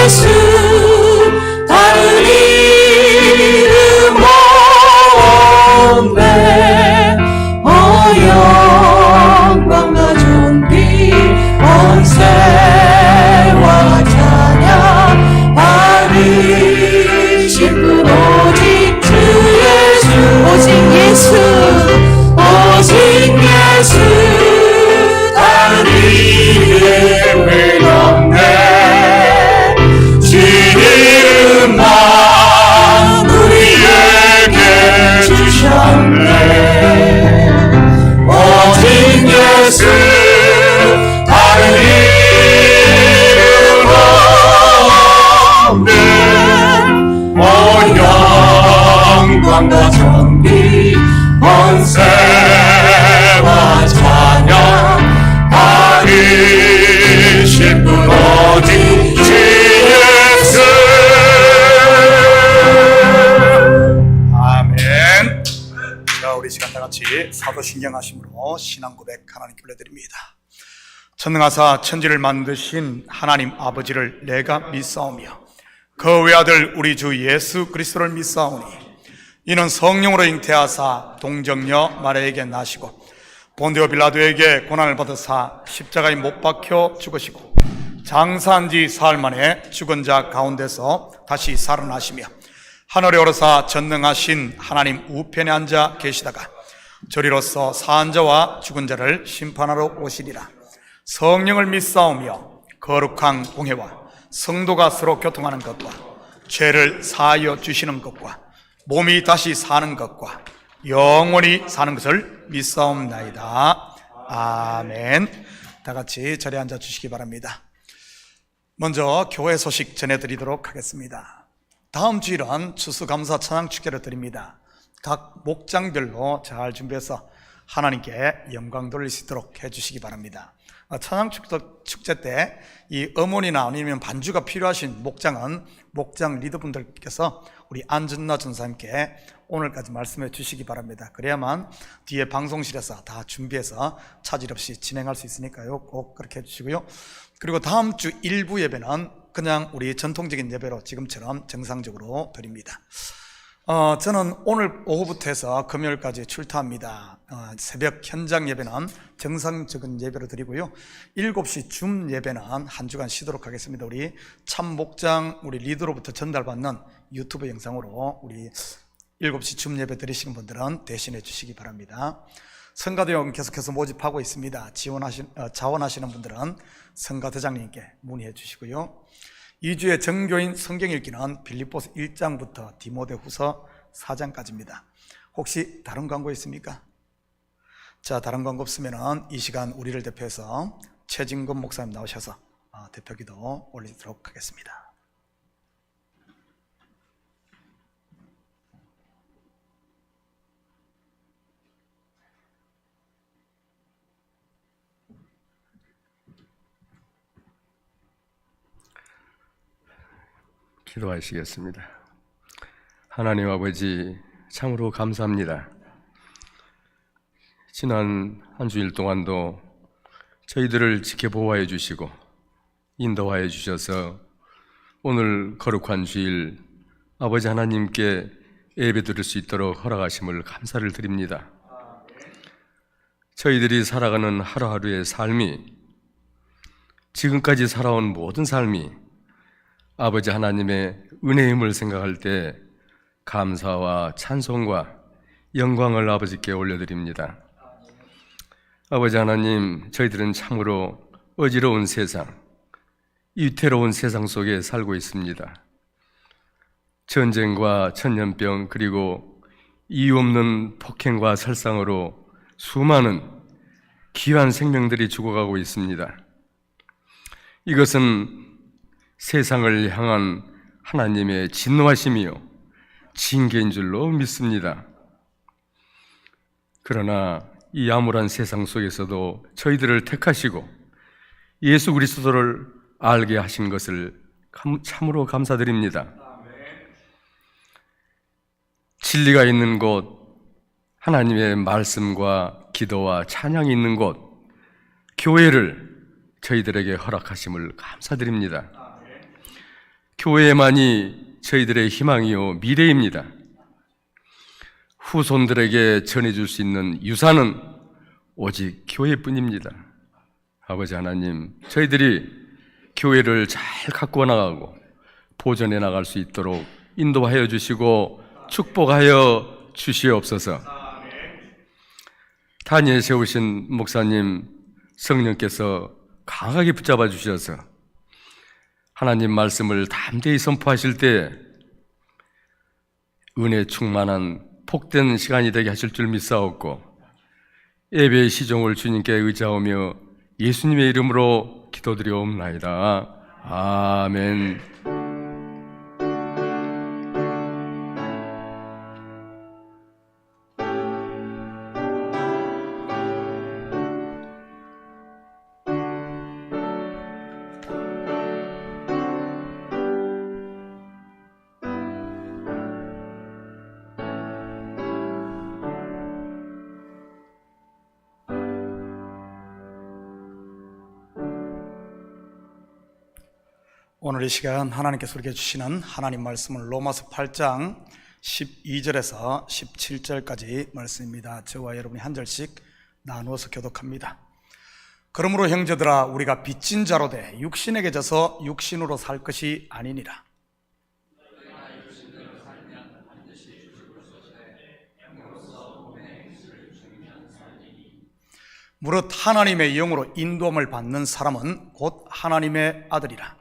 예수 다른 이름 없네. 영광과 존귀 권세와 찬양 받으실 분 오직 주 예수. 오직 예수 오직 예수 다른 이름은 없네. 주 이름만 우리에게 주셨네. 오직 예수 다른 이름 없네. 영광과 존귀 권세와 찬양 받으실 분 오직 주 예수. 아멘. 자, 우리 시간 다 같이 사도신경하심으로 신앙 고백 하나님께 올려드립니다. 전능하사 천지를 만드신 하나님 아버지를 내가 믿사오며 그 외아들 우리 주 예수 그리스도를 믿사오니 이는 성령으로 잉태하사 동정녀 마리아에게 나시고 본디오 빌라도에게 고난을 받으사 십자가에 못 박혀 죽으시고 장사한 지 사흘 만에 죽은 자 가운데서 다시 살아나시며 하늘에 오르사 전능하신 하나님 우편에 앉아 계시다가 저리로서 사한 자와 죽은 자를 심판하러 오시리라. 성령을 믿사오며 거룩한 공회와 성도가 서로 교통하는 것과 죄를 사하여 주시는 것과 몸이 다시 사는 것과 영원히 사는 것을 믿사옵나이다. 아멘. 다 같이 자리에 앉아 주시기 바랍니다. 먼저 교회 소식 전해드리도록 하겠습니다. 다음 주일은 추수감사 찬양축제를 드립니다. 각 목장별로 잘 준비해서 하나님께 영광 돌릴 수 있도록 해주시기 바랍니다. 찬양축제 때 이 어머니나 아니면 반주가 필요하신 목장은 목장 리더분들께서 우리 안준나 전사님께 오늘까지 말씀해 주시기 바랍니다. 그래야만 뒤에 방송실에서 다 준비해서 차질 없이 진행할 수 있으니까요, 꼭 그렇게 해주시고요. 그리고 다음 주 일부 예배는 그냥 우리 전통적인 예배로 지금처럼 정상적으로 드립니다. 저는 오늘 오후부터 해서 금요일까지 출타합니다. 새벽 현장 예배는 정상적인 예배로 드리고요. 7시 줌 예배는 한 주간 쉬도록 하겠습니다. 우리 참목장 우리 리더로부터 전달받는 유튜브 영상으로 우리 7시 줌 예배 드리시는 분들은 대신해 주시기 바랍니다. 성가대원 계속해서 모집하고 있습니다. 자원하시는 분들은 성가대장님께 문의해 주시고요. 2주의 정교인 성경 읽기는 빌립보서 1장부터 디모데후서 4장까지입니다. 혹시 다른 광고 있습니까? 자, 다른 광고 없으면 이 시간 우리를 대표해서 최진건 목사님 나오셔서 대표기도 올리도록 하겠습니다. 기도하시겠습니다. 하나님 아버지, 참으로 감사합니다. 지난 한 주일 동안도 저희들을 지켜보호해 주시고 인도하여 주셔서 오늘 거룩한 주일 아버지 하나님께 예배 드릴 수 있도록 허락하심을 감사를 드립니다. 저희들이 살아가는 하루하루의 삶이, 지금까지 살아온 모든 삶이 아버지 하나님의 은혜임을 생각할 때 감사와 찬송과 영광을 아버지께 올려드립니다. 아버지 하나님, 저희들은 참으로 어지러운 세상, 위태로운 세상 속에 살고 있습니다. 전쟁과 천년병, 그리고 이유 없는 폭행과 살상으로 수많은 귀한 생명들이 죽어가고 있습니다. 이것은 세상을 향한 하나님의 진노하심이요 징계인 줄로 믿습니다. 그러나 이 암울한 세상 속에서도 저희들을 택하시고 예수 그리스도를 알게 하신 것을 참으로 감사드립니다. 진리가 있는 곳, 하나님의 말씀과 기도와 찬양이 있는 곳, 교회를 저희들에게 허락하심을 감사드립니다. 교회만이 저희들의 희망이요 미래입니다. 후손들에게 전해줄 수 있는 유산은 오직 교회뿐입니다. 아버지 하나님, 저희들이 교회를 잘 가꾸어 나가고 보존해 나갈 수 있도록 인도하여 주시고 축복하여 주시옵소서. 단위에 세우신 목사님, 성령께서 강하게 붙잡아 주셔서 하나님 말씀을 담대히 선포하실 때 은혜 충만한 복된 시간이 되게 하실 줄 믿사옵고, 예배의 시종을 주님께 의지하오며 예수님의 이름으로 기도드리옵나이다. 아멘. 오늘 이 시간 하나님께서 우리에게 주시는 하나님 말씀은 로마서 8장 12절에서 17절까지 말씀입니다. 저와 여러분이 한 절씩 나누어서 교독합니다. 그러므로 형제들아, 우리가 빚진 자로 돼 육신에게 져서 육신으로 살 것이 아니니라. 무릇 하나님의 영으로 인도함을 받는 사람은 곧 하나님의 아들이라.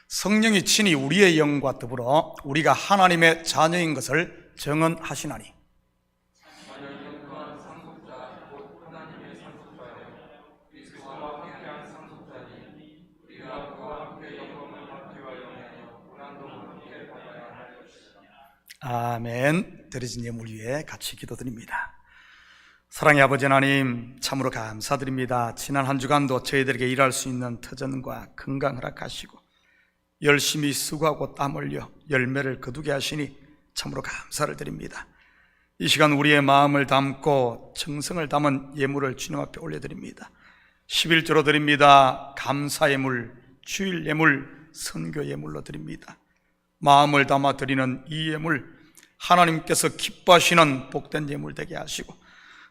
성령이 친히 우리의 영과 더불어 우리가 하나님의 자녀인 것을 증언하시나니, 아멘. 드려진 예물 위에 같이 기도드립니다. 사랑의 아버지 하나님, 참으로 감사드립니다. 지난 한 주간도 저희들에게 일할 수 있는 터전과 건강 허락하시고 열심히 수고하고 땀 흘려 열매를 거두게 하시니 참으로 감사를 드립니다. 이 시간 우리의 마음을 담고 정성을 담은 예물을 주님 앞에 올려드립니다. 11조로 드립니다. 감사 예물, 주일 예물, 선교 예물로 드립니다. 마음을 담아 드리는 이 예물, 하나님께서 기뻐하시는 복된 예물 되게 하시고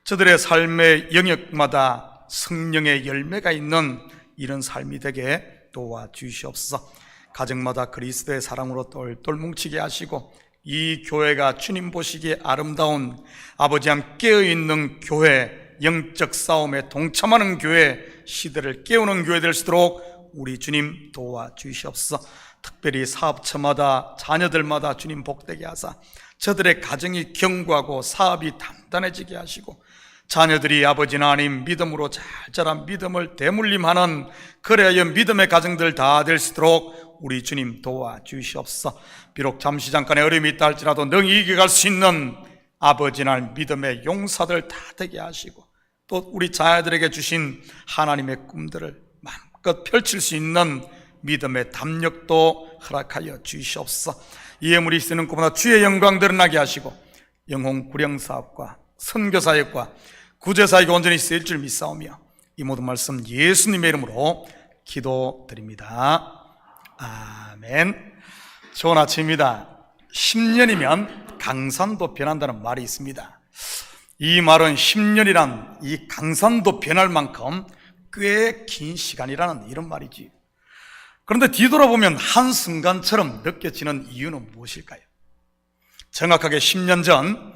저들의 삶의 영역마다 성령의 열매가 있는 이런 삶이 되게 도와주시옵소서. 가정마다 그리스도의 사랑으로 똘똘 뭉치게 하시고 이 교회가 주님 보시기에 아름다운 아버지 안 깨어있는 교회, 영적 싸움에 동참하는 교회, 시대를 깨우는 교회 될 수 있도록 우리 주님 도와주시옵소서. 특별히 사업처마다 자녀들마다 주님 복되게 하사 저들의 가정이 견고하고 사업이 단단해지게 하시고 자녀들이 아버지 하나님 믿음으로 잘 자란 믿음을 대물림하는 그래야 믿음의 가정들 다 될 수 있도록 우리 주님 도와주시옵소서. 비록 잠시 잠깐의 어려움이 있다 할지라도 능히 이겨갈 수 있는 아버지 하나님 믿음의 용사들 다 되게 하시고 또 우리 자녀들에게 주신 하나님의 꿈들을 마음껏 펼칠 수 있는 믿음의 담력도 허락하여 주시옵소서. 이 예물이 쓰는 것보다 주의 영광 드러나게 하시고 영혼 구령 사업과 선교 사역과 구제 사역이 온전히 쓰일 줄 믿사오며 이 모든 말씀 예수님의 이름으로 기도드립니다. 아멘. 좋은 아침입니다. 10년이면 강산도 변한다는 말이 있습니다. 이 말은 10년이란 이 강산도 변할 만큼 꽤 긴 시간이라는 이런 말이지. 그런데 뒤돌아보면 한순간처럼 느껴지는 이유는 무엇일까요? 정확하게 10년 전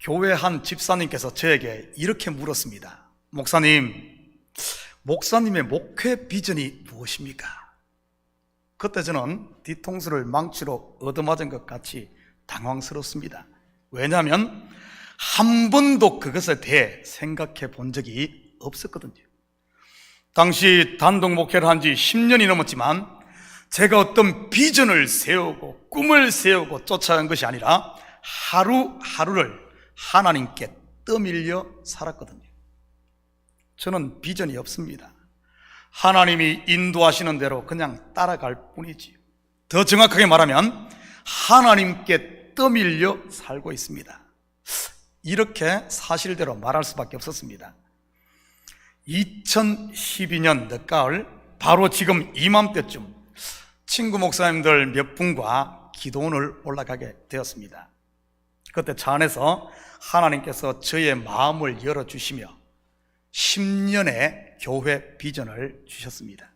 교회 한 집사님께서 저에게 이렇게 물었습니다. 목사님의 목회 비전이 무엇입니까? 그때 저는 뒤통수를 망치로 얻어맞은 것 같이 당황스럽습니다. 왜냐하면 한 번도 그것에 대해 생각해 본 적이 없었거든요. 당시 단독 목회를 한 지 10년이 넘었지만 제가 어떤 비전을 세우고 꿈을 세우고 쫓아간 것이 아니라 하루하루를 하나님께 떠밀려 살았거든요. 저는 비전이 없습니다. 하나님이 인도하시는 대로 그냥 따라갈 뿐이지. 더 정확하게 말하면 하나님께 떠밀려 살고 있습니다. 이렇게 사실대로 말할 수밖에 없었습니다. 2012년 늦가을 바로 지금 이맘때쯤 친구 목사님들 몇 분과 기도원을 올라가게 되었습니다. 그때 차 안에서 하나님께서 저의 마음을 열어주시며 10년의 교회 비전을 주셨습니다.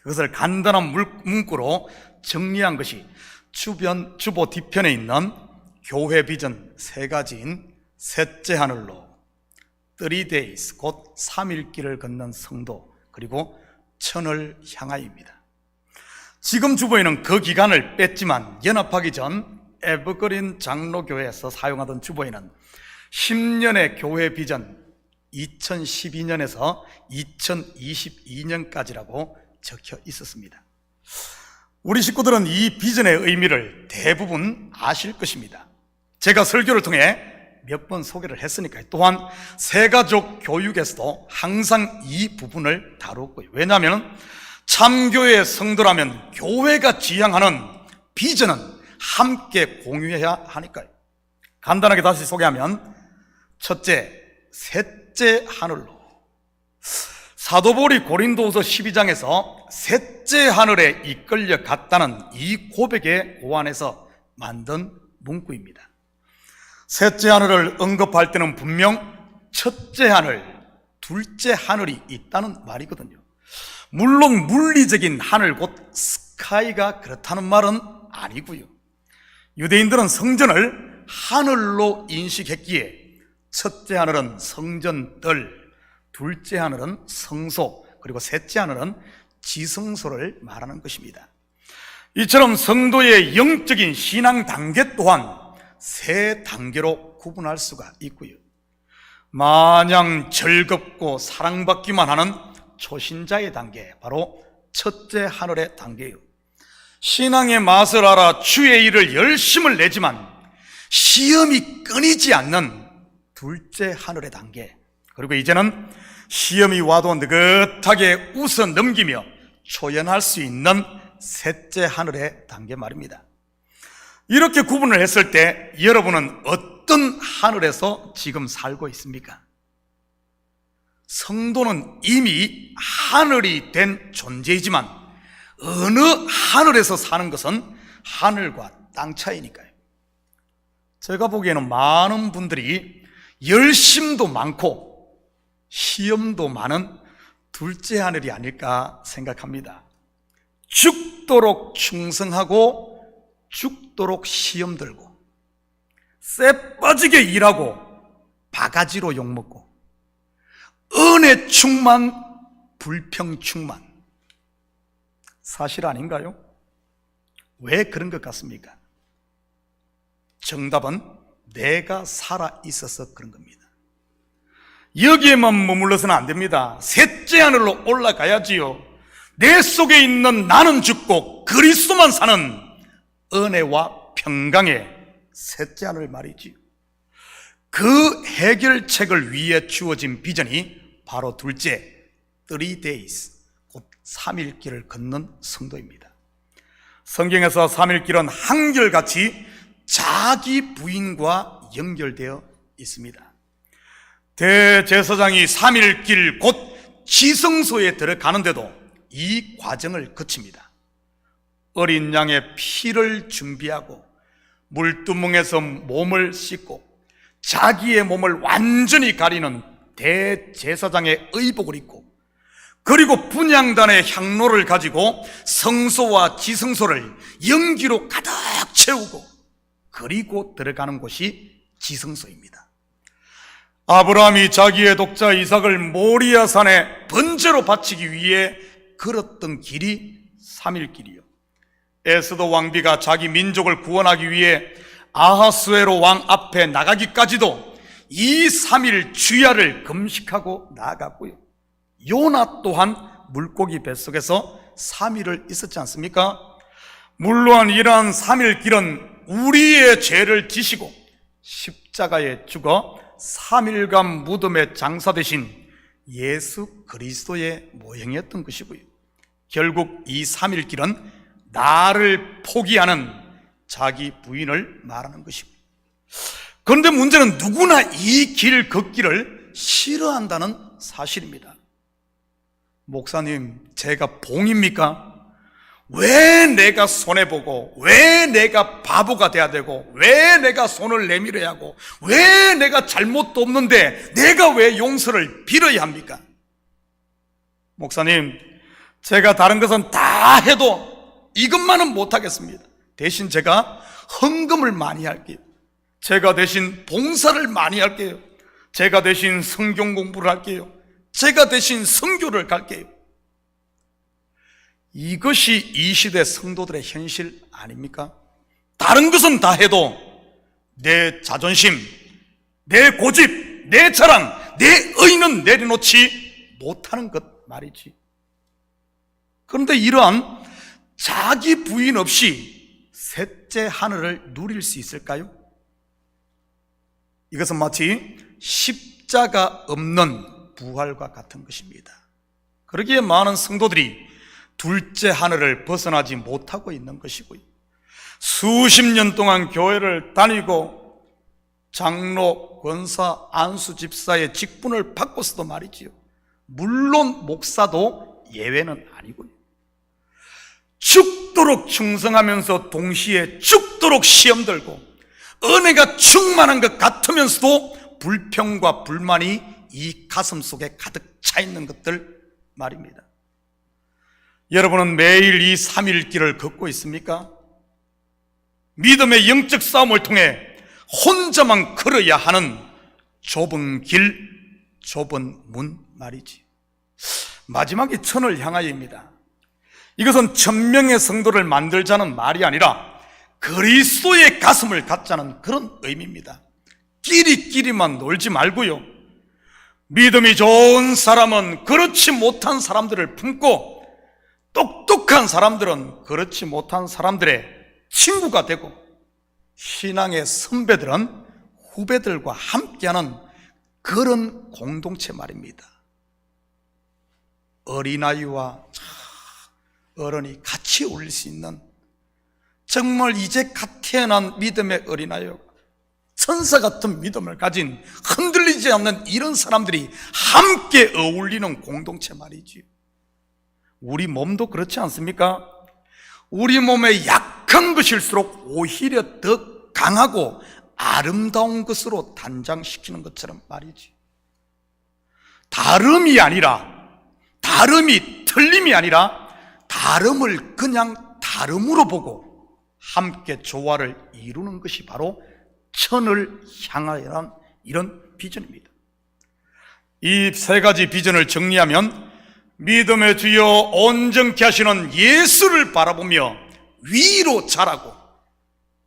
그것을 간단한 문구로 정리한 것이 주보 뒤편에 있는 교회 비전 3가지인 셋째 하늘로, 3days 곧 3일 길을 걷는 성도, 그리고 천을 향하여입니다. 지금 주보에는 그 기간을 뺐지만 연합하기 전 에버그린 장로교회에서 사용하던 주보에는 10년의 교회 비전 2012년에서 2022년까지라고 적혀 있었습니다. 우리 식구들은 이 비전의 의미를 대부분 아실 것입니다. 제가 설교를 통해 몇 번 소개를 했으니까요. 또한 새가족 교육에서도 항상 이 부분을 다루었고요. 왜냐하면 참교회 성도라면 교회가 지향하는 비전은 함께 공유해야 하니까요. 간단하게 다시 소개하면, 첫째, 셋째 하늘로. 사도 바울이 고린도후서 12장에서 셋째 하늘에 이끌려 갔다는 이 고백의 고안에서 만든 문구입니다. 셋째 하늘을 언급할 때는 분명 첫째 하늘, 둘째 하늘이 있다는 말이거든요. 물론 물리적인 하늘 곧 스카이가 그렇다는 말은 아니고요. 유대인들은 성전을 하늘로 인식했기에 첫째 하늘은 성전들, 둘째 하늘은 성소, 그리고 셋째 하늘은 지성소를 말하는 것입니다. 이처럼 성도의 영적인 신앙 단계 또한 3단계로 구분할 수가 있고요. 마냥 즐겁고 사랑받기만 하는 초신자의 단계, 바로 첫째 하늘의 단계예요. 신앙의 맛을 알아 주의 일을 열심을 내지만 시험이 끊이지 않는 둘째 하늘의 단계, 그리고 이제는 시험이 와도 느긋하게 웃어 넘기며 초연할 수 있는 셋째 하늘의 단계 말입니다. 이렇게 구분을 했을 때 여러분은 어떤 하늘에서 지금 살고 있습니까? 성도는 이미 하늘이 된 존재이지만 어느 하늘에서 사는 것은 하늘과 땅 차이니까요. 제가 보기에는 많은 분들이 열심도 많고 시험도 많은 둘째 하늘이 아닐까 생각합니다. 죽도록 충성하고 죽도록 시험 들고 쎄 빠지게 일하고 바가지로 욕먹고 은혜 충만 불평 충만, 사실 아닌가요? 왜 그런 것 같습니까? 정답은 내가 살아 있어서 그런 겁니다. 여기에만 머물러서는 안 됩니다. 셋째 하늘로 올라가야지요. 내 속에 있는 나는 죽고 그리스도만 사는 은혜와 평강의 셋째 하늘 말이지요. 그 해결책을 위해 주어진 비전이 바로 둘째, 3days, 곧 3일 길을 걷는 성도입니다. 성경에서 3일 길은 한결같이 자기 부인과 연결되어 있습니다. 대제사장이 3일 길 곧 지성소에 들어가는데도 이 과정을 거칩니다. 어린 양의 피를 준비하고 물두멍에서 몸을 씻고 자기의 몸을 완전히 가리는 대제사장의 의복을 입고, 그리고 분향단의 향로를 가지고 성소와 지성소를 연기로 가득 채우고, 그리고 들어가는 곳이 지성소입니다. 아브라함이 자기의 독자 이삭을 모리아 산에 번제로 바치기 위해 걸었던 길이 3일 길이요. 에스더 왕비가 자기 민족을 구원하기 위해 아하스웨로 왕 앞에 나가기까지도 이 3일 주야를 금식하고 나아갔고요. 요나 또한 물고기 뱃속에서 3일을 있었지 않습니까? 물론 이러한 3일 길은 우리의 죄를 지시고 십자가에 죽어 3일간 무덤에 장사되신 예수 그리스도의 모형이었던 것이고요. 결국 이 3일 길은 나를 포기하는 자기 부인을 말하는 것이고요. 그런데 문제는 누구나 이 길 걷기를 싫어한다는 사실입니다. 목사님, 제가 봉입니까? 왜 내가 손해보고, 왜 내가 바보가 돼야 되고, 왜 내가 손을 내밀어야 하고, 왜 내가 잘못도 없는데 내가 왜 용서를 빌어야 합니까? 목사님, 제가 다른 것은 다 해도 이것만은 못하겠습니다. 대신 제가 헌금을 많이 할게요. 제가 대신 봉사를 많이 할게요. 제가 대신 성경 공부를 할게요. 제가 대신 선교를 갈게요. 이것이 이 시대 성도들의 현실 아닙니까? 다른 것은 다 해도 내 자존심, 내 고집, 내 자랑, 내 의는 내려놓지 못하는 것 말이지. 그런데 이러한 자기 부인 없이 셋째 하늘을 누릴 수 있을까요? 이것은 마치 십자가 없는 부활과 같은 것입니다. 그러기에 많은 성도들이 둘째 하늘을 벗어나지 못하고 있는 것이고요. 수십 년 동안 교회를 다니고 장로, 권사, 안수 집사의 직분을 받고서도 말이지요. 물론 목사도 예외는 아니고요. 죽도록 충성하면서 동시에 죽도록 시험 들고 은혜가 충만한 것 같으면서도 불평과 불만이 이 가슴 속에 가득 차 있는 것들 말입니다. 여러분은 매일 이 3일길을 걷고 있습니까? 믿음의 영적 싸움을 통해 혼자만 걸어야 하는 좁은 길, 좁은 문 말이지. 마지막이 천을 향하여입니다. 이것은 1000명의 성도를 만들자는 말이 아니라 그리스도의 가슴을 갖자는 그런 의미입니다. 끼리끼리만 놀지 말고요. 믿음이 좋은 사람은 그렇지 못한 사람들을 품고 똑똑한 사람들은 그렇지 못한 사람들의 친구가 되고 신앙의 선배들은 후배들과 함께하는 그런 공동체 말입니다. 어린아이와 어른이 같이 어울릴 수 있는 정말 이제 갓 태어난 믿음의 어린아이가 천사 같은 믿음을 가진 흔들리지 않는 이런 사람들이 함께 어울리는 공동체 말이지요. 우리 몸도 그렇지 않습니까? 우리 몸에 약한 것일수록 오히려 더 강하고 아름다운 것으로 단장시키는 것처럼 말이지. 다름이 아니라, 다름이 틀림이 아니라 다름을 그냥 다름으로 보고 함께 조화를 이루는 것이 바로 천을 향하여란 이런 비전입니다. 이 세 가지 비전을 정리하면 믿음의 주여 온전케 하시는 예수를 바라보며 위로 자라고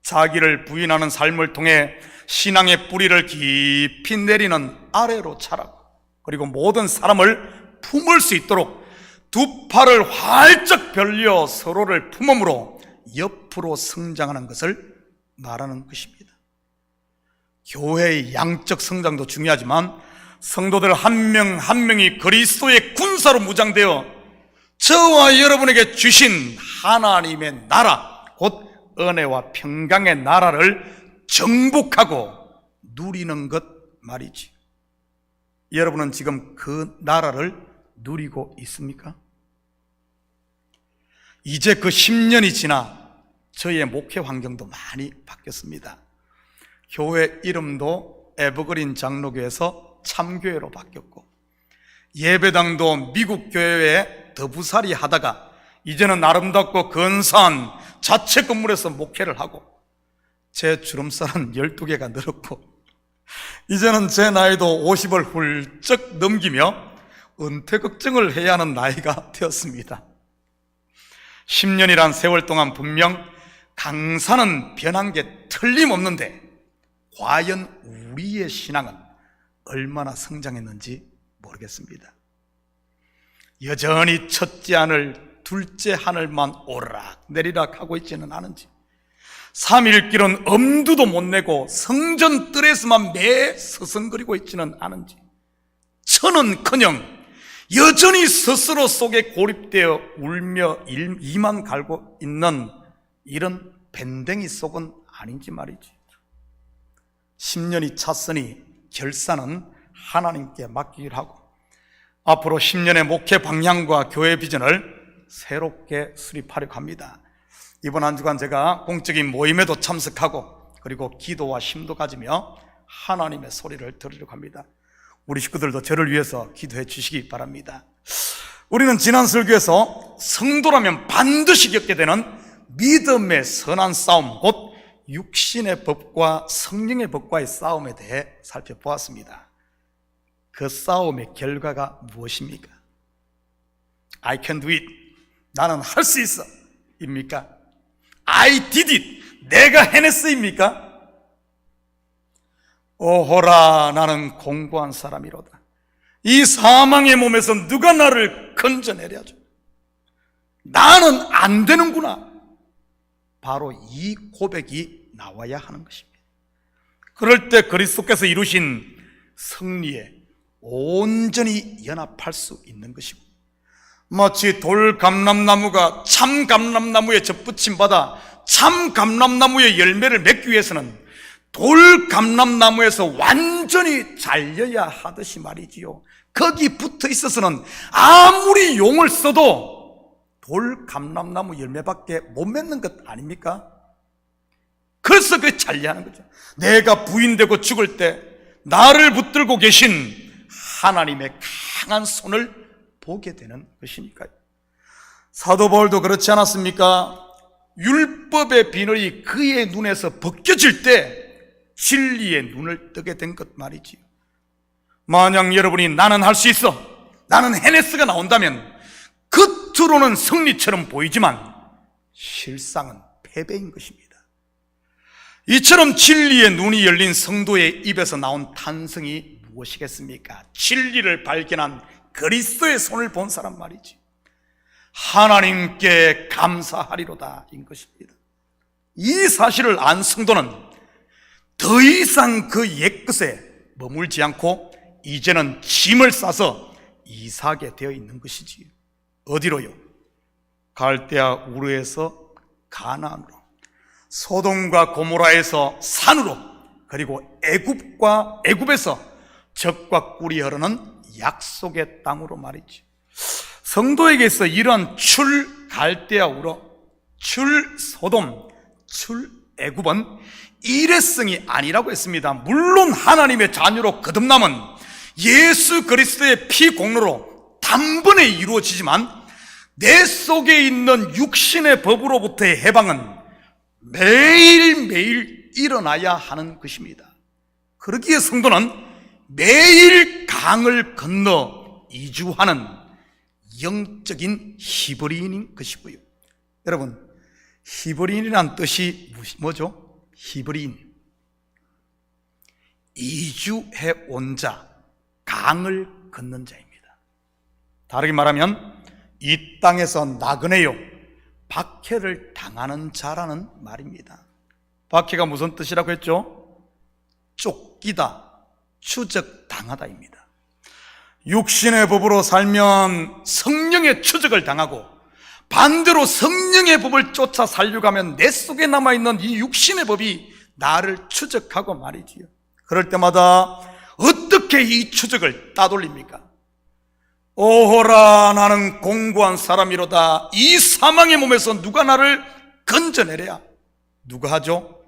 자기를 부인하는 삶을 통해 신앙의 뿌리를 깊이 내리는 아래로 자라고 그리고 모든 사람을 품을 수 있도록 두 팔을 활짝 벌려 서로를 품음으로 옆으로 성장하는 것을 말하는 것입니다. 교회의 양적 성장도 중요하지만 성도들 한 명 한 명이 그리스도의 군사로 무장되어 저와 여러분에게 주신 하나님의 나라, 곧 은혜와 평강의 나라를 정복하고 누리는 것 말이지. 여러분은 지금 그 나라를 누리고 있습니까? 이제 그 10년이 지나 저희의 목회 환경도 많이 바뀌었습니다. 교회 이름도 에버그린 장로교에서 참교회로 바뀌었고 예배당도 미국 교회에 더부살이 하다가 이제는 아름답고 근사한 자체 건물에서 목회를 하고 제 주름살은 12개가 늘었고 이제는 제 나이도 50을 훌쩍 넘기며 은퇴 걱정을 해야 하는 나이가 되었습니다. 10년이란 세월 동안 분명 강산은 변한 게 틀림없는데 과연 우리의 신앙은 얼마나 성장했는지 모르겠습니다. 여전히 첫째 하늘, 둘째 하늘만 오르락 내리락 하고 있지는 않은지 3일길은 엄두도 못 내고 성전 뜰에서만 매 서성거리고 있지는 않은지 천은커녕 여전히 스스로 속에 고립되어 울며 이만 갈고 있는 이런 밴댕이 속은 아닌지 말이지. 10년이 찼으니 결산은 하나님께 맡기기로 하고 앞으로 10년의 목회 방향과 교회 비전을 새롭게 수립하려고 합니다. 이번 한 주간 제가 공적인 모임에도 참석하고 그리고 기도와 힘도 가지며 하나님의 소리를 들으려고 합니다. 우리 식구들도 저를 위해서 기도해 주시기 바랍니다. 우리는 지난 설교에서 성도라면 반드시 겪게 되는 믿음의 선한 싸움, 곧 육신의 법과 성령의 법과의 싸움에 대해 살펴보았습니다. 그 싸움의 결과가 무엇입니까? I can do it. 나는 할 수 있어. 입니까? I did it. 내가 해냈어입니까? 오호라, 나는 공고한 사람이로다. 이 사망의 몸에서 누가 나를 건져내려줘. 나는 안 되는구나. 바로 이 고백이 나와야 하는 것입니다. 그럴 때 그리스도께서 이루신 승리에 온전히 연합할 수 있는 것이고, 마치 돌감람나무가 참감람나무에 접붙임 받아 참감람나무의 열매를 맺기 위해서는 돌감람나무에서 완전히 잘려야 하듯이 말이지요, 거기 붙어 있어서는 아무리 용을 써도 돌감람나무 열매밖에 못 맺는 것 아닙니까? 그래서 그게 잘려야 하는 거죠. 내가 부인되고 죽을 때 나를 붙들고 계신 하나님의 강한 손을 보게 되는 것이니까요. 사도 바울도 그렇지 않았습니까? 율법의 비늘이 그의 눈에서 벗겨질 때 진리의 눈을 뜨게 된 것 말이지요. 만약 여러분이 나는 할 수 있어, 나는 해냈어가 나온다면 겉으로는 승리처럼 보이지만 실상은 패배인 것입니다. 이처럼 진리의 눈이 열린 성도의 입에서 나온 탄성이 무엇이겠습니까? 진리를 발견한 그리스도의 손을 본 사람 말이지. 하나님께 감사하리로다 인 것입니다. 이 사실을 안 성도는 더 이상 그 옛것에 머물지 않고 이제는 짐을 싸서 이사하게 되어 있는 것이지. 어디로요? 갈대아 우르에서 가나안으로, 소돔과 고모라에서 산으로, 그리고 애굽에서 젖과 꿀이 흐르는 약속의 땅으로 말이지. 성도에게서 이런 출 갈대아 우르, 출 소돔, 출 애굽은 일회성이 아니라고 했습니다. 물론 하나님의 자녀로 거듭남은 예수 그리스도의 피 공로로 단번에 이루어지지만 내 속에 있는 육신의 법으로부터의 해방은 매일매일 일어나야 하는 것입니다. 그러기에 성도는 매일 강을 건너 이주하는 영적인 히브리인인 것이고요. 여러분, 히브리인이란 뜻이 뭐죠? 히브리인, 이주해 온 자, 강을 건넌 자입니다. 다르게 말하면 이 땅에서 나그네요, 박해를 당하는 자라는 말입니다. 박해가 무슨 뜻이라고 했죠? 쫓기다, 추적당하다입니다. 육신의 법으로 살면 성령의 추적을 당하고 반대로 성령의 법을 쫓아 살려고 하면 내 속에 남아있는 이 육신의 법이 나를 추적하고 말이지요. 그럴 때마다 어떻게 이 추적을 따돌립니까? 오호라, 나는 공고한 사람이로다. 이 사망의 몸에서 누가 나를 건져내랴. 누가 하죠?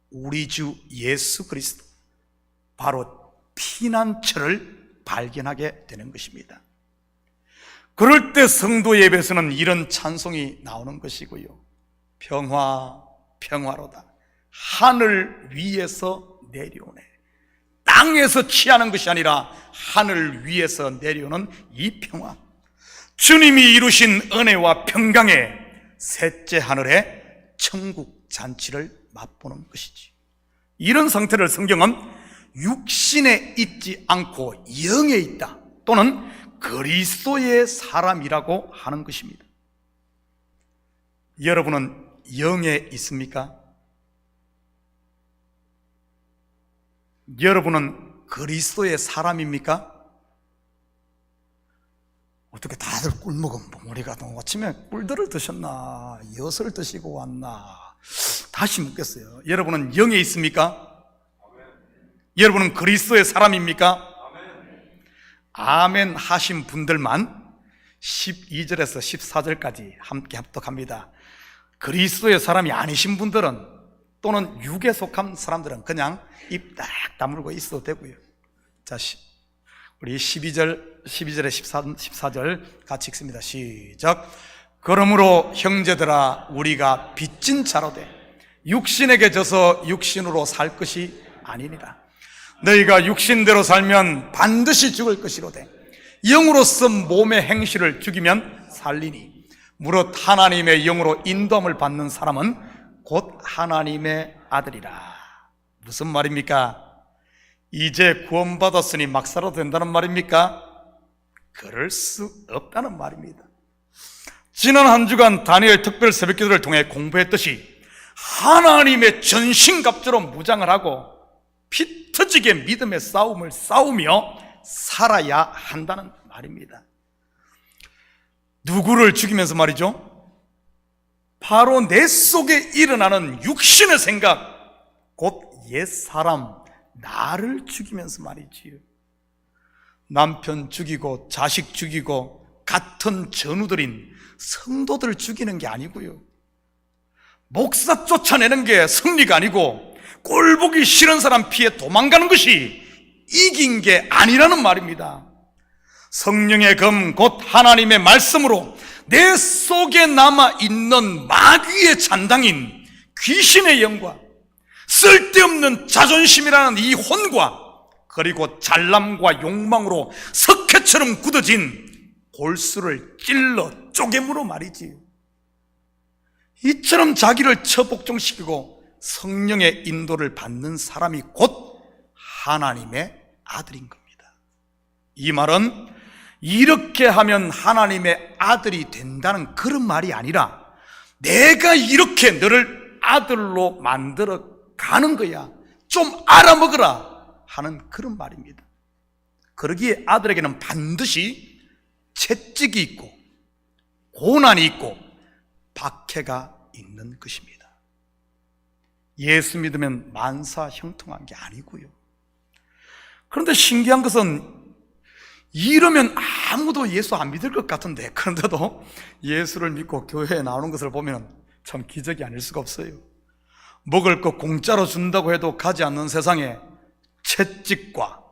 우리 주 예수 그리스도, 바로 피난처를 발견하게 되는 것입니다. 그럴 때 성도 예배에서는 이런 찬송이 나오는 것이고요. 평화, 평화로다. 하늘 위에서 내려오네. 땅에서 취하는 것이 아니라 하늘 위에서 내려오는 이 평화, 주님이 이루신 은혜와 평강의 셋째 하늘에 천국 잔치를 맛보는 것이지. 이런 상태를 성경은 육신에 있지 않고 영에 있다, 또는 그리스도의 사람이라고 하는 것입니다. 여러분은 영에 있습니까? 여러분은 그리스도의 사람입니까? 어떻게 다들 꿀 먹은 머리가 너무 아침에 꿀들을 드셨나, 엿을 드시고 왔나, 다시 묻겠어요. 여러분은 영에 있습니까? 여러분은 그리스도의 사람입니까? 아멘 하신 분들만 12절에서 14절까지 함께 합독합니다. 그리스도의 사람이 아니신 분들은, 또는 육에 속한 사람들은 그냥 입 딱 다물고 있어도 되고요. 자, 우리 12절에 14절 같이 읽습니다. 시작. 그러므로 형제들아, 우리가 빚진 자로 돼 육신에게 져서 육신으로 살 것이 아니니라. 너희가 육신대로 살면 반드시 죽을 것이로되 영으로서 몸의 행실을 죽이면 살리니 무릇 하나님의 영으로 인도함을 받는 사람은 곧 하나님의 아들이라. 무슨 말입니까? 이제 구원받았으니 막 살아도 된다는 말입니까? 그럴 수 없다는 말입니다. 지난 한 주간 다니엘 특별 새벽기도를 통해 공부했듯이 하나님의 전신갑주로 무장을 하고 피 터지게 믿음의 싸움을 싸우며 살아야 한다는 말입니다. 누구를 죽이면서 말이죠? 바로 내 속에 일어나는 육신의 생각, 곧 옛사람 나를 죽이면서 말이지요. 남편 죽이고 자식 죽이고 같은 전우들인 성도들 죽이는 게 아니고요, 목사 쫓아내는 게 승리가 아니고 꼴보기 싫은 사람 피해 도망가는 것이 이긴 게 아니라는 말입니다. 성령의 검 곧 하나님의 말씀으로 내 속에 남아있는 마귀의 잔당인 귀신의 영과 쓸데없는 자존심이라는 이 혼과, 그리고 잘남과 욕망으로 석회처럼 굳어진 골수를 찔러 쪼개므로 말이지요. 이처럼 자기를 처복종시키고 성령의 인도를 받는 사람이 곧 하나님의 아들인 겁니다. 이 말은 이렇게 하면 하나님의 아들이 된다는 그런 말이 아니라 내가 이렇게 너를 아들로 만들어 가는 거야, 좀 알아먹으라 하는 그런 말입니다. 그러기에 아들에게는 반드시 채찍이 있고 고난이 있고 박해가 있는 것입니다. 예수 믿으면 만사 형통한 게 아니고요. 그런데 신기한 것은 이러면 아무도 예수 안 믿을 것 같은데, 그런데도 예수를 믿고 교회에 나오는 것을 보면 참 기적이 아닐 수가 없어요. 먹을 거 공짜로 준다고 해도 가지 않는 세상에 채찍과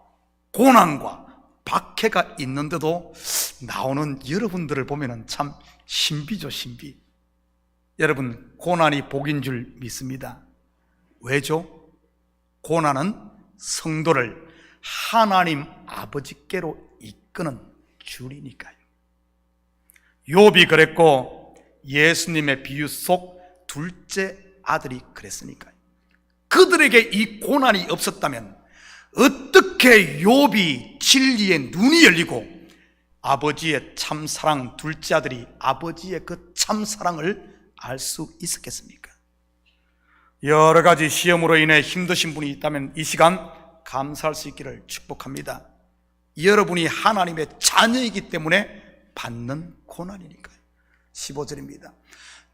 고난과 박해가 있는데도 나오는 여러분들을 보면 참 신비죠, 신비. 여러분, 고난이 복인 줄 믿습니다. 왜죠? 고난은 성도를 하나님 아버지께로 이끄는 줄이니까요. 욥이 그랬고 예수님의 비유 속 둘째 아들이 그랬으니까요. 그들에게 이 고난이 없었다면 어떻게 욥이 진리의 눈이 열리고 아버지의 참사랑, 둘째 아들이 아버지의 그 참사랑을 알 수 있었겠습니까? 여러 가지 시험으로 인해 힘드신 분이 있다면 이 시간 감사할 수 있기를 축복합니다. 여러분이 하나님의 자녀이기 때문에 받는 고난이니까요. 15절입니다.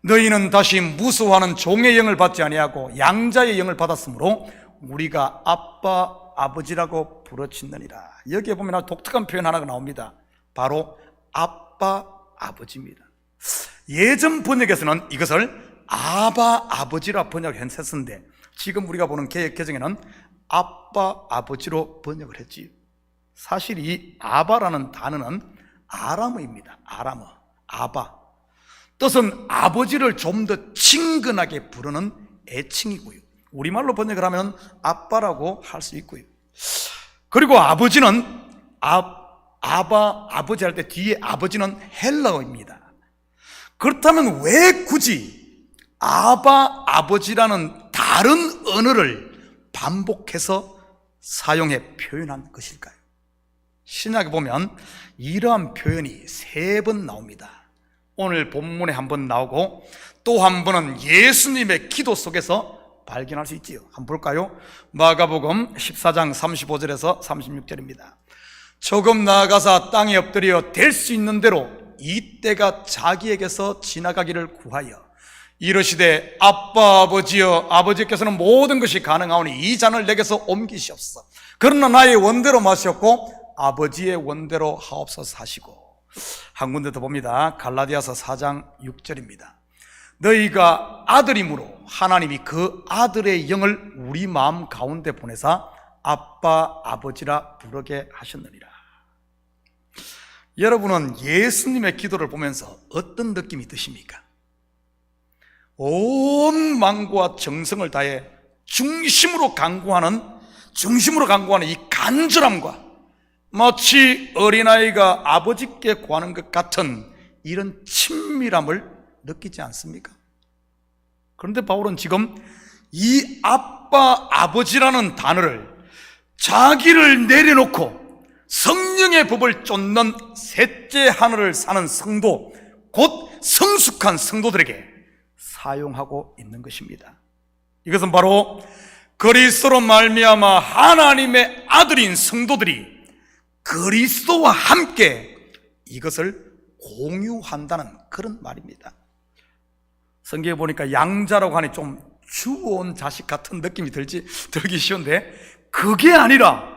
너희는 다시 무수하는 종의 영을 받지 아니하고 양자의 영을 받았으므로 우리가 아빠 아버지라고 부르짖느니라. 여기에 보면 아주 독특한 표현 하나가 나옵니다. 바로 아빠 아버지입니다. 예전 번역에서는 이것을 아바 아버지라 번역했었는데 지금 우리가 보는 개역 개정에는 아빠 아버지로 번역을 했지요. 사실 이 아바라는 단어는 아람어입니다. 아람어, 아바. 뜻은 아버지를 좀 더 친근하게 부르는 애칭이고요. 우리말로 번역을 하면 아빠라고 할 수 있고요. 그리고 아버지는 아바, 아버지 할 때 뒤에 아버지는 헬라어입니다. 그렇다면 왜 굳이 아바, 아버지라는 다른 언어를 반복해서 사용해 표현한 것일까요? 신약에 보면 이러한 표현이 3번 나옵니다. 오늘 본문에 한 번 나오고 또 한 번은 예수님의 기도 속에서 발견할 수 있지요. 한번 볼까요? 마가복음 14장 35절에서 36절입니다. 조금 나아가사 땅에 엎드려 될 수 있는 대로 이 때가 자기에게서 지나가기를 구하여 이르시되 아빠 아버지여, 아버지께서는 모든 것이 가능하오니 이 잔을 내게서 옮기시옵소서. 그러나 나의 원대로 마셨고 아버지의 원대로 하옵소서 하시고, 한 군데 더 봅니다. 갈라디아서 4장 6절입니다. 너희가 아들임으로 하나님이 그 아들의 영을 우리 마음 가운데 보내사 아빠 아버지라 부르게 하셨느니라. 여러분은 예수님의 기도를 보면서 어떤 느낌이 드십니까? 온 마음과 정성을 다해 중심으로 간구하는 이 간절함과 마치 어린아이가 아버지께 구하는 것 같은 이런 친밀함을 느끼지 않습니까? 그런데 바울은 지금 이 아빠 아버지라는 단어를 자기를 내려놓고 성령의 법을 쫓는 셋째 하늘을 사는 성도, 곧 성숙한 성도들에게 사용하고 있는 것입니다. 이것은 바로 그리스도로 말미암아 하나님의 아들인 성도들이 그리스도와 함께 이것을 공유한다는 그런 말입니다. 성경에 보니까 양자라고 하니 좀 주워온 자식 같은 느낌이 들기 쉬운데, 그게 아니라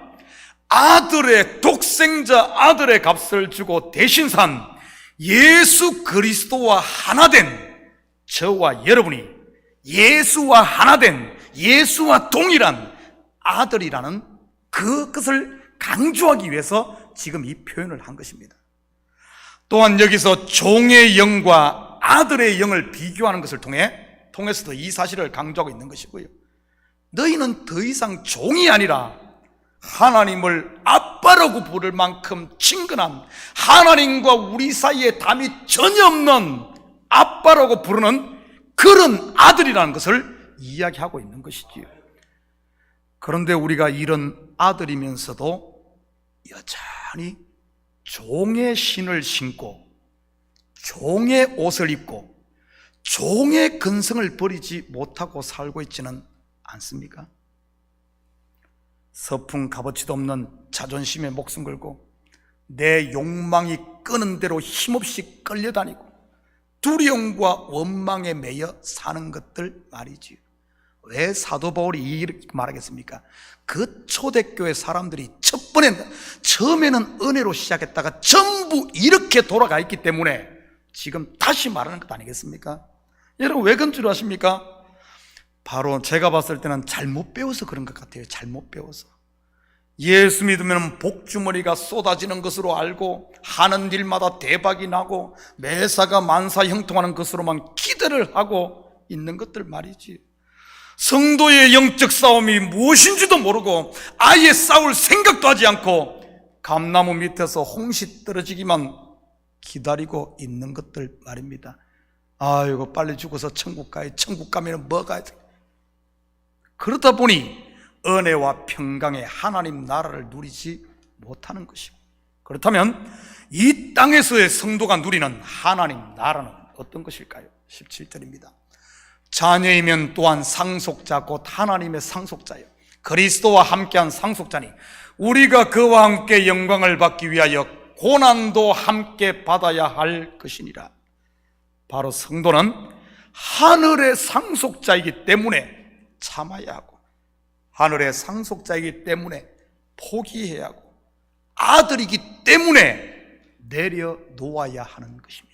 아들의 독생자 아들의 값을 주고 대신 산 예수 그리스도와 하나 된 저와 여러분이 예수와 하나 된, 예수와 동일한 아들이라는 그것을 강조하기 위해서 지금 이 표현을 한 것입니다. 또한 여기서 종의 영과 아들의 영을 비교하는 것을 통해서도 이 사실을 강조하고 있는 것이고요. 너희는 더 이상 종이 아니라 하나님을 아빠라고 부를 만큼 친근한, 하나님과 우리 사이에 담이 전혀 없는 아빠라고 부르는 그런 아들이라는 것을 이야기하고 있는 것이지요. 그런데 우리가 이런 아들이면서도 여전히 종의 신을 신고 종의 옷을 입고 종의 근성을 버리지 못하고 살고 있지는 않습니까? 서풍 값어치도 없는 자존심에 목숨 걸고 내 욕망이 끄는 대로 힘없이 끌려다니고 두려움과 원망에 매여 사는 것들 말이지요. 왜 사도 바울이 이렇게 말하겠습니까? 그 초대교회 사람들이 처음에는 은혜로 시작했다가 전부 이렇게 돌아가 있기 때문에 지금 다시 말하는 것 아니겠습니까? 여러분, 왜 그런 줄 아십니까? 바로 제가 봤을 때는 잘못 배워서 그런 것 같아요. 잘못 배워서. 예수 믿으면 복주머니가 쏟아지는 것으로 알고 하는 일마다 대박이 나고 매사가 만사형통하는 것으로만 기대를 하고 있는 것들 말이지. 성도의 영적 싸움이 무엇인지도 모르고 아예 싸울 생각도 하지 않고 감나무 밑에서 홍시 떨어지기만 기다리고 있는 것들 말입니다. 아이고, 빨리 죽어서 천국 가야, 천국 가면 뭐 가야 돼. 그러다 보니 은혜와 평강의 하나님 나라를 누리지 못하는 것이고, 그렇다면 이 땅에서의 성도가 누리는 하나님 나라는 어떤 것일까요? 17절입니다. 자녀이면 또한 상속자 곧 하나님의 상속자요 그리스도와 함께한 상속자니 우리가 그와 함께 영광을 받기 위하여 고난도 함께 받아야 할 것이니라. 바로 성도는 하늘의 상속자이기 때문에 참아야 하고 하늘의 상속자이기 때문에 포기해야 하고 아들이기 때문에 내려놓아야 하는 것입니다.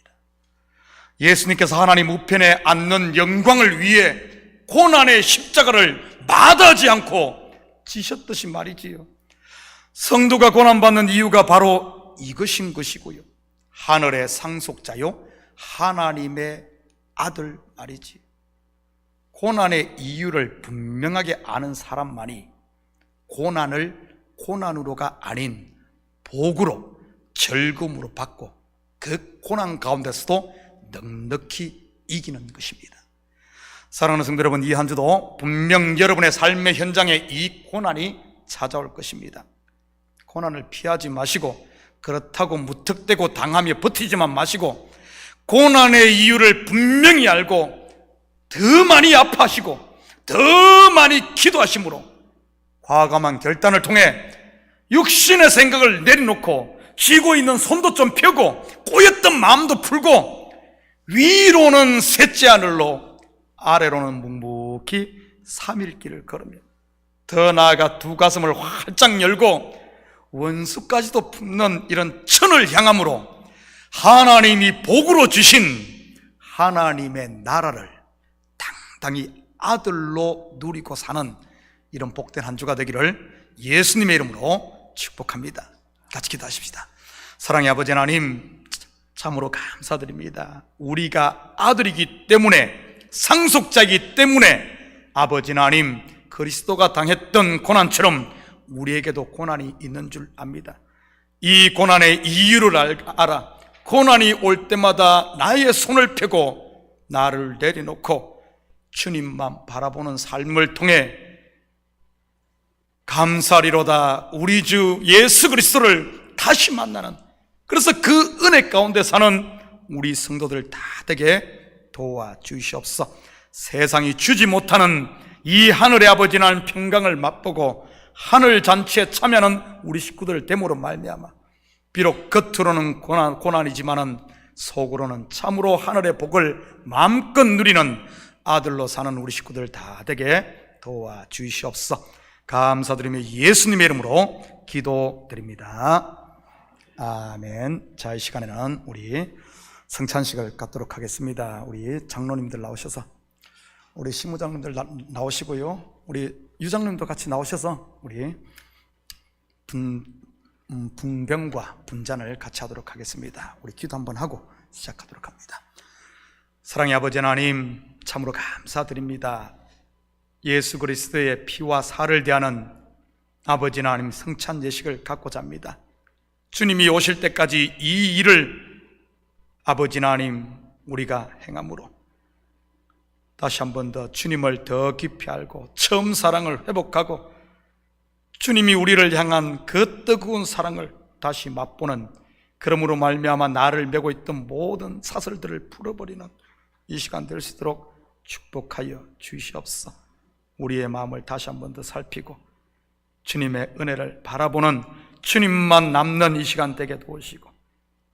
예수님께서 하나님 우편에 앉는 영광을 위해 고난의 십자가를 마다하지 않고 지셨듯이 말이지요. 성도가 고난받는 이유가 바로 이것인 것이고요. 하늘의 상속자요 하나님의 아들 말이지. 고난의 이유를 분명하게 아는 사람만이 고난을 고난으로가 아닌 복으로, 즐거움으로 받고 그 고난 가운데서도 넉넉히 이기는 것입니다. 사랑하는 성도 여러분, 이 한 주도 분명 여러분의 삶의 현장에 이 고난이 찾아올 것입니다. 고난을 피하지 마시고 그렇다고 무턱대고 당하며 버티지만 마시고 고난의 이유를 분명히 알고 더 많이 아파하시고 더 많이 기도하심으로 과감한 결단을 통해 육신의 생각을 내려놓고 쥐고 있는 손도 좀 펴고 꼬였던 마음도 풀고 위로는 셋째 하늘로 아래로는 묵묵히 3일 길을 걸으며 더 나아가 두 가슴을 활짝 열고 원수까지도 품는 이런 천을 향함으로 하나님이 복으로 주신 하나님의 나라를 당당히 아들로 누리고 사는 이런 복된 한 주가 되기를 예수님의 이름으로 축복합니다. 같이 기도하십시다. 사랑의 아버지 하나님, 참으로 감사드립니다. 우리가 아들이기 때문에, 상속자이기 때문에 아버지 하나님, 그리스도가 당했던 고난처럼 우리에게도 고난이 있는 줄 압니다. 이 고난의 이유를 알아 고난이 올 때마다 나의 손을 펴고 나를 내려놓고 주님만 바라보는 삶을 통해 감사리로다 우리 주 예수 그리스도를 다시 만나는, 그래서 그 은혜 가운데 사는 우리 성도들 다 되게 도와주시옵소서. 세상이 주지 못하는 이 하늘의 아버지 하나님 평강을 맛보고 하늘 잔치에 참여하는 우리 식구들 됨으로 말미암아 비록 겉으로는 고난이지만은 속으로는 참으로 하늘의 복을 마음껏 누리는 아들로 사는 우리 식구들 다 되게 도와주시옵소서. 감사드리며 예수님의 이름으로 기도드립니다. 아멘. 자, 이 시간에는 우리 성찬식을 갖도록 하겠습니다. 우리 장로님들 나오셔서, 우리 신무장님들 나오시고요, 우리 유장님도 같이 나오셔서 우리 분병과 분잔을 같이 하도록 하겠습니다. 우리 기도 한번 하고 시작하도록 합니다. 사랑의 아버지 하나님, 참으로 감사드립니다. 예수 그리스도의 피와 살을 대하는 아버지 하나님 성찬 예식을 갖고자 합니다. 주님이 오실 때까지 이 일을 아버지 하나님 우리가 행함으로 다시 한 번 더 주님을 더 깊이 알고 처음 사랑을 회복하고 주님이 우리를 향한 그 뜨거운 사랑을 다시 맛보는, 그러므로 말미암아 나를 메고 있던 모든 사슬들을 풀어버리는 이 시간 될 수 있도록 축복하여 주시옵소서. 우리의 마음을 다시 한 번 더 살피고 주님의 은혜를 바라보는, 주님만 남는 이 시간 되게 도우시고,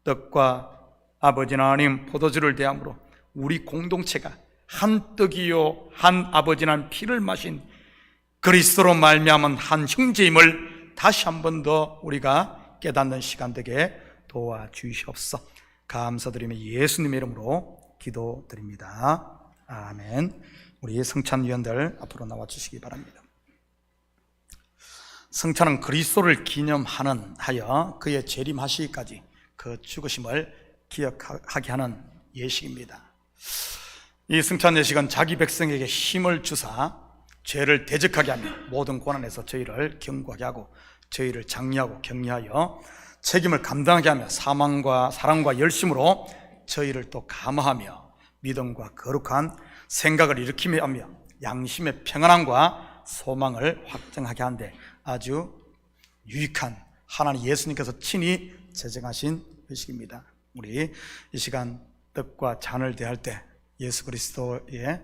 떡과 아버지 하나님 포도주를 대함으로 우리 공동체가 한 떡이요 한 아버지 하나님 피를 마신 그리스도로 말미암은 한 형제임을 다시 한 번 더 우리가 깨닫는 시간 되게 도와주시옵소서. 감사드리며 예수님의 이름으로 기도드립니다. 아멘. 우리 성찬위원들 앞으로 나와주시기 바랍니다. 성찬은 그리스도를 기념하는 하여 그의 재림하시기까지 그 죽으심을 기억하게 하는 예식입니다. 이 성찬 예식은 자기 백성에게 힘을 주사 죄를 대적하게 하며 모든 고난에서 저희를 견고하게 하고 저희를 장려하고 격려하여 책임을 감당하게 하며 사랑과 열심으로 저희를 또 감화하며 믿음과 거룩한 생각을 일으키며 하며 양심의 평안함과 소망을 확증하게 하는데 아주 유익한 하나님 예수님께서 친히 제정하신 의식입니다. 우리 이 시간 떡과 잔을 대할 때 예수 그리스도의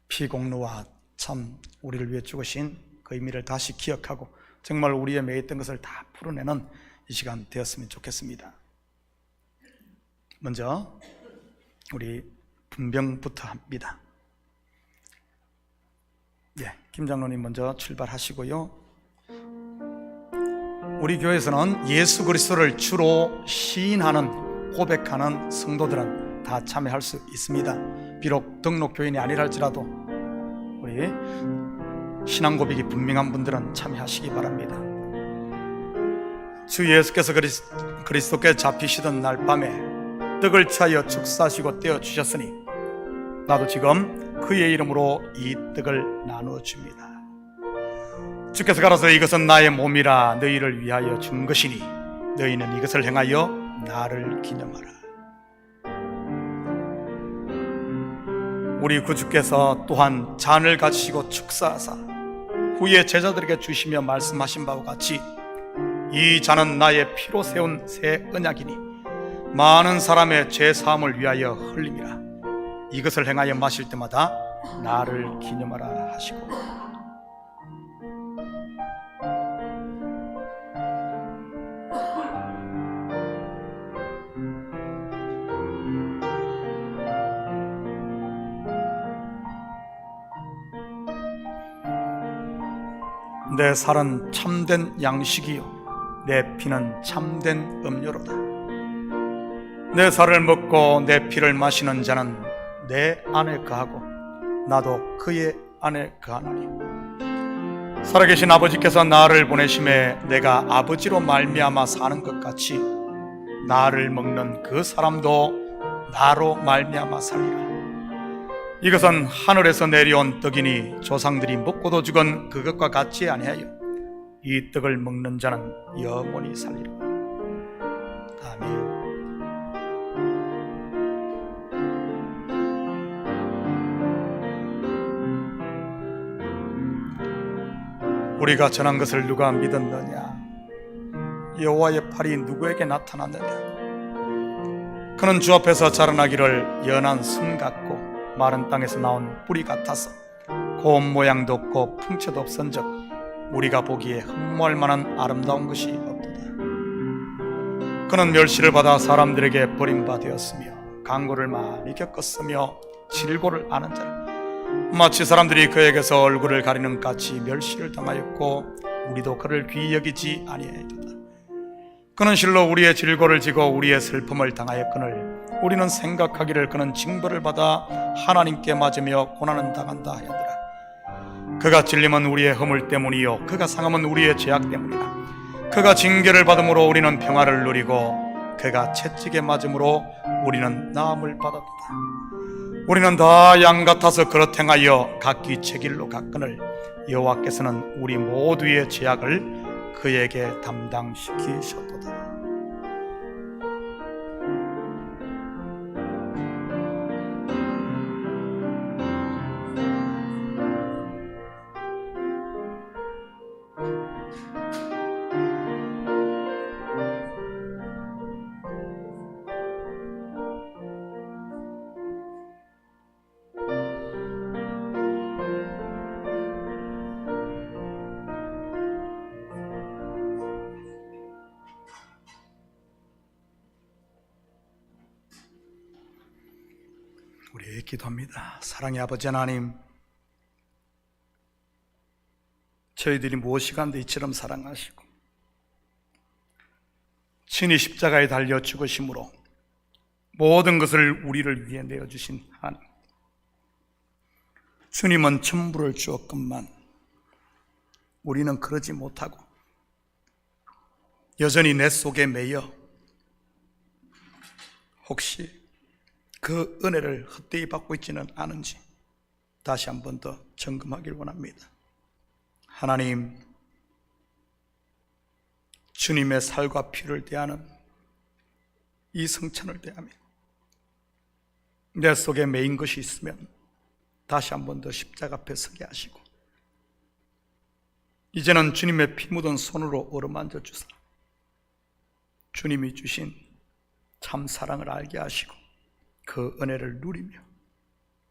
피공로와 참 우리를 위해 죽으신 그 의미를 다시 기억하고 정말 우리의 매였던 것을 다 풀어내는 이 시간 되었으면 좋겠습니다. 먼저 우리 분병부터 합니다. 김 장로님 먼저 출발하시고요. 우리 교회에서는 예수 그리스도를 주로 시인하는, 고백하는 성도들은 다 참여할 수 있습니다. 비록 등록 교인이 아니랄지라도 우리 신앙 고백이 분명한 분들은 참여하시기 바랍니다. 주 예수께서 그리스도께 잡히시던 날 밤에 떡을 차여 축사하시고 떼어 주셨으니 나도 지금 그의 이름으로 이 떡을 나누어 줍니다. 주께서 가라서 이것은 나의 몸이라 너희를 위하여 준 것이니 너희는 이것을 행하여 나를 기념하라. 우리 구주께서 또한 잔을 가지시고 축사하사 후에 제자들에게 주시며 말씀하신 바와 같이 이 잔은 나의 피로 세운 새 언약이니 많은 사람의 죄 사함을 위하여 흘림이라. 이것을 행하여 마실 때마다 나를 기념하라 하시고, 내 살은 참된 양식이요 내 피는 참된 음료로다. 내 살을 먹고 내 피를 마시는 자는 내 안에 거하고 나도 그의 안에 거하나니 살아계신 아버지께서 나를 보내심에 내가 아버지로 말미암아 사는 것 같이 나를 먹는 그 사람도 나로 말미암아 살리라. 이것은 하늘에서 내려온 떡이니 조상들이 먹고도 죽은 그것과 같지 아니하여 이 떡을 먹는 자는 영원히 살리라. 아멘. 우리가 전한 것을 누가 믿었느냐? 여호와의 팔이 누구에게 나타났느냐? 그는 주 앞에서 자라나기를 연한 순 같고 마른 땅에서 나온 뿌리 같아서 고운 모양도 없고 풍채도 없은즉 우리가 보기에 흠모할 만한 아름다운 것이 없도다. 그는 멸시를 받아 사람들에게 버림받았으며 강고를 많이 겪었으며 질고를 아는 자라. 마치 사람들이 그에게서 얼굴을 가리는 같이 멸시를 당하였고 우리도 그를 귀히 여기지 아니하였도다. 그는 실로 우리의 질고를 지고 우리의 슬픔을 당하였거늘 우리는 생각하기를 그는 징벌을 받아 하나님께 맞으며 고난은 당한다 하였더라. 그가 찔림은 우리의 허물 때문이요 그가 상함은 우리의 죄악 때문이라. 그가 징계를 받음으로 우리는 평화를 누리고 그가 채찍에 맞음으로 우리는 나음을 받았도다. 우리는 다 양 같아서 그렇 행하여 각기 제 길로 갔거늘 여호와께서는 우리 모두의 죄악을 그에게 담당시키셨도다. 우리 기도합니다. 사랑의 아버지 하나님, 저희들이 무엇이 간데 이처럼 사랑하시고 친히 십자가에 달려 죽으심으로 모든 것을 우리를 위해 내어주신 하나님, 주님은 천부를 주었건만 우리는 그러지 못하고 여전히 내 속에 매여 혹시 그 은혜를 헛되이 받고 있지는 않은지 다시 한 번 더 점검하길 원합니다. 하나님, 주님의 살과 피를 대하는 이 성찬을 대하며 내 속에 매인 것이 있으면 다시 한 번 더 십자가 앞에 서게 하시고 이제는 주님의 피 묻은 손으로 어루만져 주사 주님이 주신 참 사랑을 알게 하시고 그 은혜를 누리며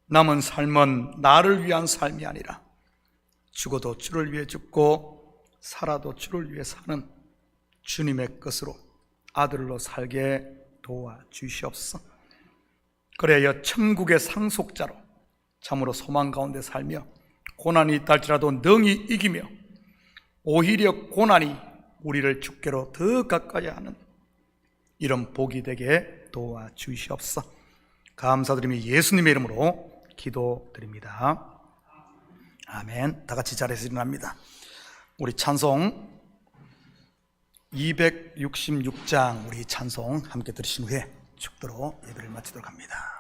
남은 삶은 나를 위한 삶이 아니라 죽어도 주를 위해 죽고 살아도 주를 위해 사는 주님의 것으로 아들로 살게 도와주시옵소서. 그래야 천국의 상속자로 참으로 소망 가운데 살며 고난이 있다 할지라도 능히 이기며 오히려 고난이 우리를 주께로 더 가까이 하는 이런 복이 되게 도와주시옵소서. 감사드리며 예수님의 이름으로 기도드립니다. 아멘. 다 같이 자리에서 일어납니다. 우리 찬송 266장 우리 찬송 함께 들으신 후에 축도로 예배를 마치도록 합니다.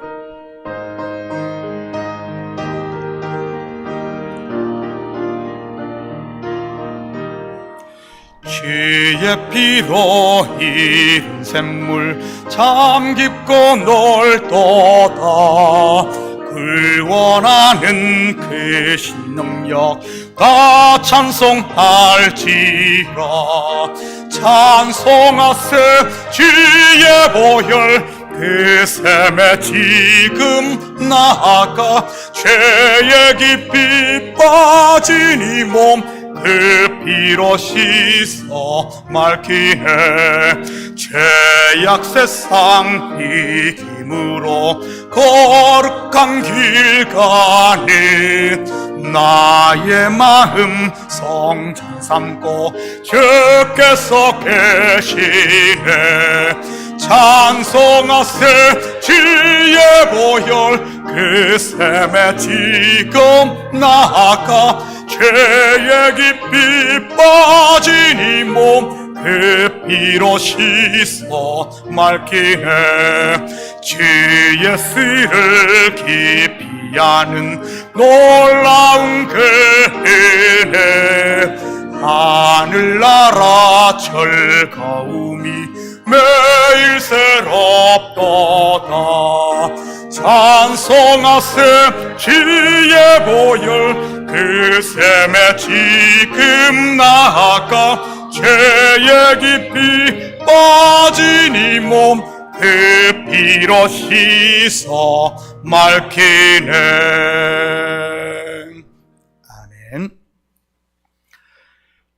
주의 피로 이른 샘물 참 깊고 넓도다. 구원하는 그 신능력 다 찬송할지라. 찬송하세 주의 보혈 그 샘에 지금 나아가 죄에 깊이 빠진 이 몸 그 피로 씻어 맑히네. 죄악 세상 이김으로 거룩한 길 가니 나의 마음 성전 삼고 주께서 계시네. 찬송하세 주의 보혈 그 샘에 지금 나아가 죄의 깊이 빠진 이 몸 그 피로 씻어 맑히네. 주의 씨를 깊이 아는 놀라운 그 은혜 하늘나라 즐거움이 매일 새롭도다. 찬송하세 주의 보혈 그 샘에 지금 나아가 죄의 깊이 빠진 이 몸 그 피로 씻어 맑히네. 아멘.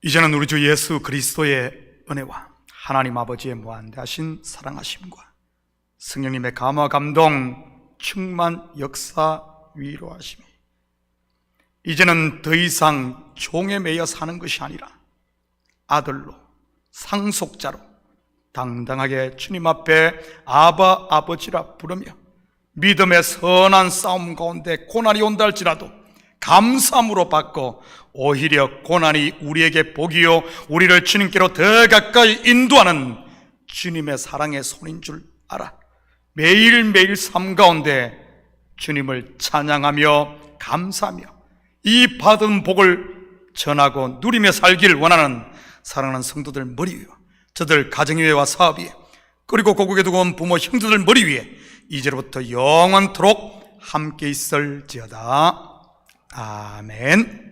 이제는 우리 주 예수 그리스도의 은혜와 하나님 아버지의 무한대하신 사랑하심과 성령님의 감화 감동 충만 역사 위로하심이 이제는 더 이상 종에 매여 사는 것이 아니라 아들로 상속자로 당당하게 주님 앞에 아바 아버지라 부르며 믿음의 선한 싸움 가운데 고난이 온다 할지라도 감사함으로 받고 오히려 고난이 우리에게 복이요 우리를 주님께로 더 가까이 인도하는 주님의 사랑의 손인 줄 알아 매일매일 삶 가운데 주님을 찬양하며 감사하며 이 받은 복을 전하고 누리며 살기를 원하는 사랑하는 성도들 머리 위에 저들 가정위에와 사업위에 그리고 고국에 두고 온 부모 형제들 머리 위에 이제로부터 영원토록 함께 있을지어다. 아멘.